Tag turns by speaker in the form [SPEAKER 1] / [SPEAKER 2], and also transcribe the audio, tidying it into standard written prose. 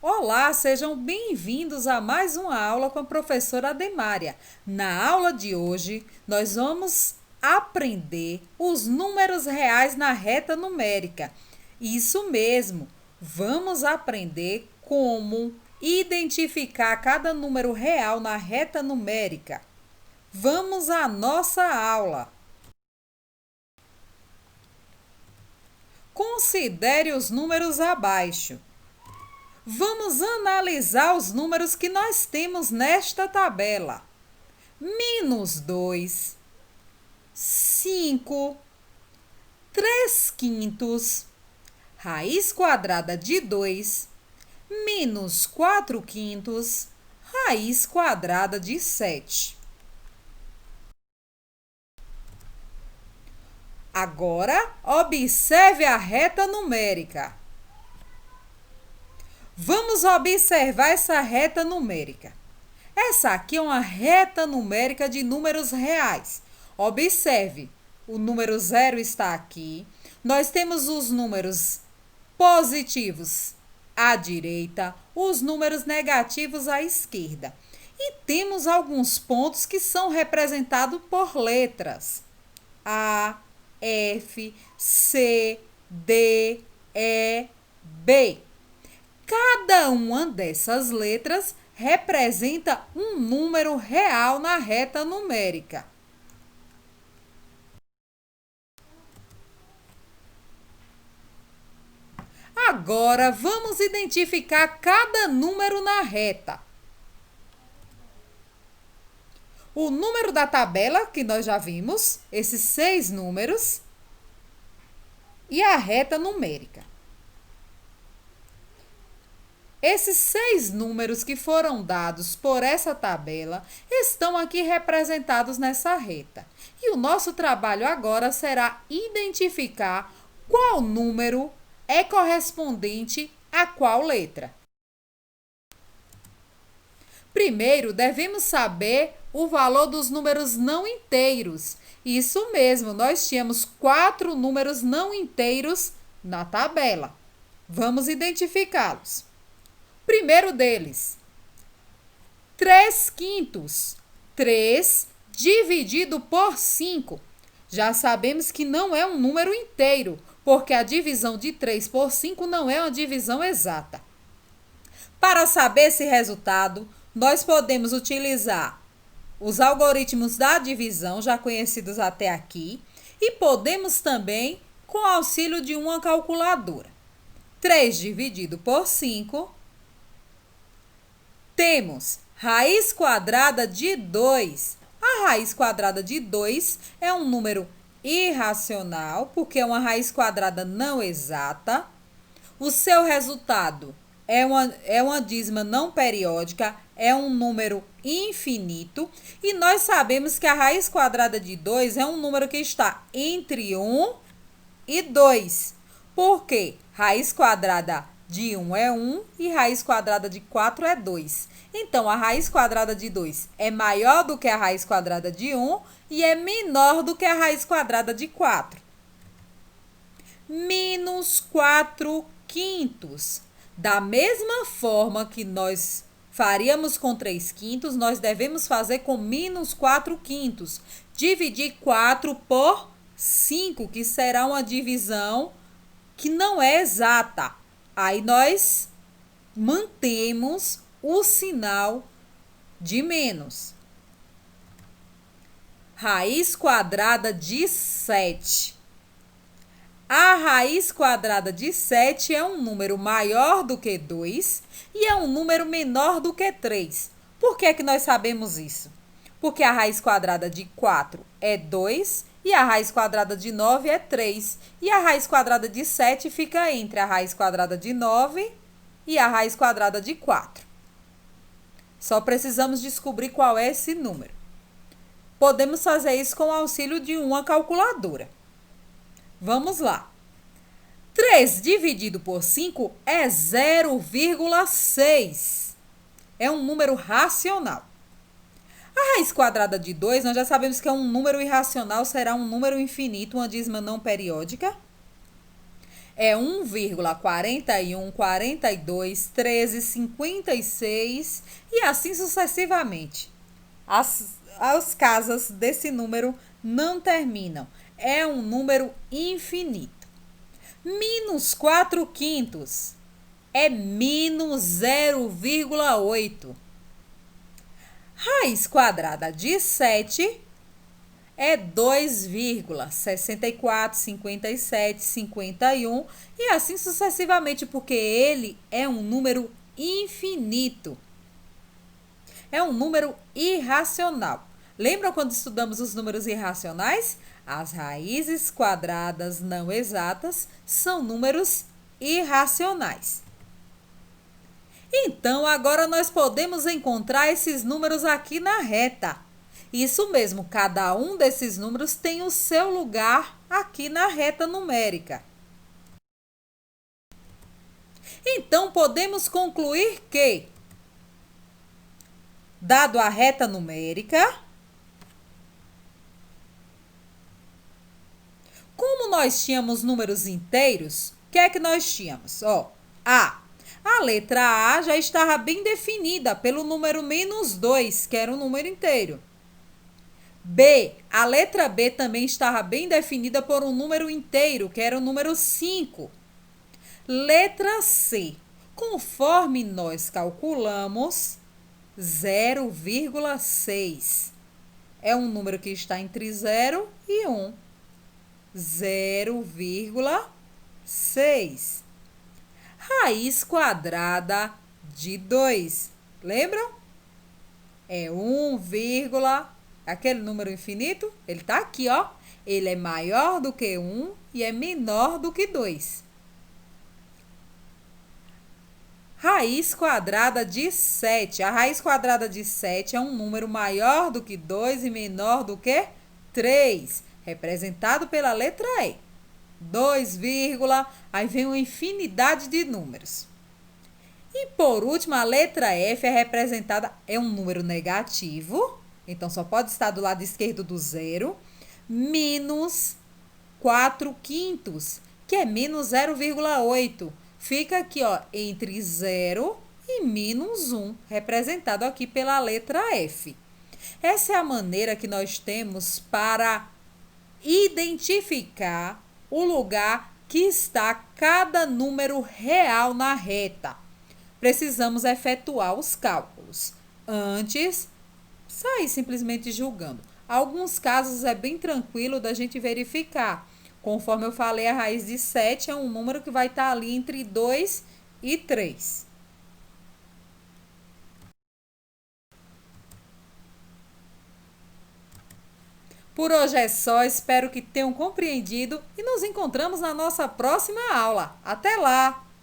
[SPEAKER 1] Olá, sejam bem-vindos a mais uma aula com a professora Ademária. Na aula de hoje, nós vamos aprender os números reais na reta numérica. Isso mesmo, vamos aprender como identificar cada número real na reta numérica. Vamos à nossa aula. Considere os números abaixo. Vamos analisar os números que nós temos nesta tabela. -2, 5, 3/5, raiz quadrada de 2, -4/5, raiz quadrada de 7. Agora, observe a reta numérica. Vamos observar essa reta numérica. Essa aqui é uma reta numérica de números reais. Observe, o número 0 está aqui. Nós temos os números positivos à direita, os números negativos à esquerda. E temos alguns pontos que são representados por letras. A, F, C, D, E, B. Cada uma dessas letras representa um número real na reta numérica. Agora, vamos identificar cada número na reta. O número da tabela, que nós já vimos, esses 6 números, e a reta numérica. Esses 6 números que foram dados por essa tabela estão aqui representados nessa reta. E o nosso trabalho agora será identificar qual número é correspondente a qual letra. Primeiro, devemos saber o valor dos números não inteiros. Isso mesmo, nós tínhamos 4 números não inteiros na tabela. Vamos identificá-los. Primeiro deles, 3/5. 3 dividido por 5. Já sabemos que não é um número inteiro, porque a divisão de 3 por 5 não é uma divisão exata. Para saber esse resultado, nós podemos utilizar os algoritmos da divisão, já conhecidos até aqui, e podemos também com o auxílio de uma calculadora. 3 dividido por 5... temos raiz quadrada de 2. A raiz quadrada de 2 é um número irracional, porque é uma raiz quadrada não exata. O seu resultado é uma dízima não periódica, é um número infinito. E nós sabemos que a raiz quadrada de 2 é um número que está entre 1 e 2. Por quê? Raiz quadrada de 1 é 1 e raiz quadrada de 4 é 2. Então, a raiz quadrada de 2 é maior do que a raiz quadrada de 1 e é menor do que a raiz quadrada de 4. -4/5. Da mesma forma que nós faríamos com 3/5, nós devemos fazer com -4/5. Dividir 4 por 5, que será uma divisão que não é exata. Aí nós mantemos o sinal de menos. Raiz quadrada de 7. A raiz quadrada de 7 é um número maior do que 2 e é um número menor do que 3. Por que é que nós sabemos isso? Porque a raiz quadrada de 4 é 2 e a raiz quadrada de 9 é 3. E a raiz quadrada de 7 fica entre a raiz quadrada de 9 e a raiz quadrada de 4. Só precisamos descobrir qual é esse número. Podemos fazer isso com o auxílio de uma calculadora. Vamos lá. 3 dividido por 5 é 0,6. É um número racional. A raiz quadrada de 2, nós já sabemos que é um número irracional, será um número infinito, uma dízima não periódica. É 1,41, 42, 13, 56 e assim sucessivamente. As casas desse número não terminam. É um número infinito. Menos 4 quintos é menos 0,8. Raiz quadrada de 7 é 2,64, 57, 51 e assim sucessivamente, porque ele é um número infinito. É um número irracional. Lembram quando estudamos os números irracionais? As raízes quadradas não exatas são números irracionais. Então, agora nós podemos encontrar esses números aqui na reta. Isso mesmo, cada um desses números tem o seu lugar aqui na reta numérica. Então, podemos concluir que, dado a reta numérica, como nós tínhamos números inteiros, o que é que nós tínhamos? A letra A já estava bem definida pelo número menos 2, que era um número inteiro. A letra B também estava bem definida por um número inteiro, que era o número 5. Letra C, conforme nós calculamos, 0,6. É um número que está entre 0 e 1. 0,6. Raiz quadrada de 2. Lembram? É 1, aquele número infinito, ele está aqui, ó. Ele é maior do que 1 e é menor do que 2. Raiz quadrada de 7. A raiz quadrada de 7 é um número maior do que 2 e menor do que 3, representado pela letra E. 2, aí vem uma infinidade de números. E por último, a letra F é representada, é um número negativo, então só pode estar do lado esquerdo do zero, menos 4 quintos, que é menos 0,8. Fica aqui, ó, entre 0 e menos 1, representado aqui pela letra F. Essa é a maneira que nós temos para identificar o lugar que está cada número real na reta. Precisamos efetuar os cálculos. Antes, sair simplesmente julgando. Alguns casos é bem tranquilo da gente verificar. Conforme eu falei, a raiz de 7 é um número que vai estar ali entre 2 e 3. Por hoje é só, espero que tenham compreendido e nos encontramos na nossa próxima aula. Até lá!